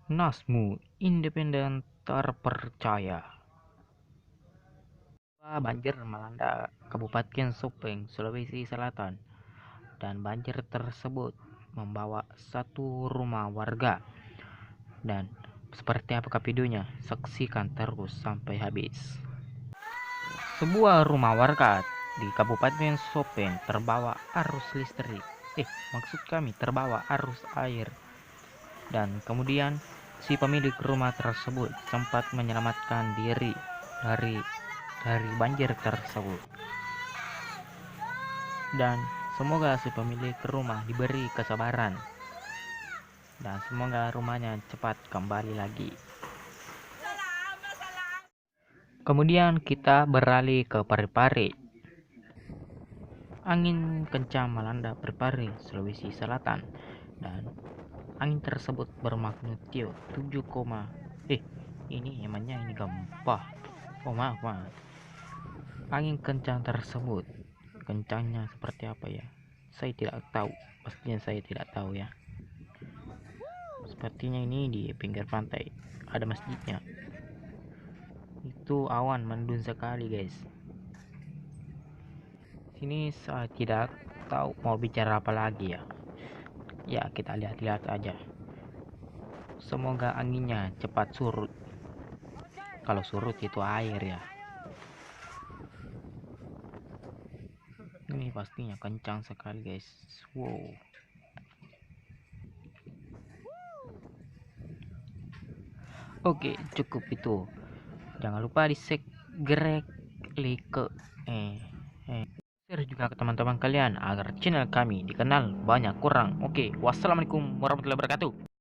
Nasmu independen terpercaya. Banjir melanda Kabupaten Sopeng, Sulawesi Selatan, dan banjir tersebut membawa satu rumah warga. Dan seperti apakah videonya? Saksikan terus sampai habis. Sebuah rumah warga di Kabupaten Sopeng terbawa arus listrik. Maksud kami terbawa arus air. Dan kemudian si pemilik rumah tersebut sempat menyelamatkan diri dari banjir tersebut. Dan semoga si pemilik rumah diberi kesabaran dan semoga rumahnya cepat kembali lagi. Kemudian kita beralih ke Parepare. Angin kencang melanda Parepare, Sulawesi Selatan, dan angin tersebut bermagnitudo 7, ini emangnya ini gempa. Maaf. Angin kencang tersebut, kencangnya seperti apa ya? Saya tidak tahu. Pastinya saya tidak tahu ya. Sepertinya ini di pinggir pantai, ada masjidnya. Itu awan mendung sekali, guys. Sini saya tidak tahu mau bicara apa lagi ya. Ya, kita lihat-lihat aja. Semoga anginnya cepat surut. Kalau surut itu air ya. Ini pastinya kencang sekali, guys. Wow. Oke, cukup itu. Jangan lupa di segera klik ke share juga ke teman-teman kalian agar channel kami dikenal banyak kurang. Oke, wassalamualaikum warahmatullahi wabarakatuh.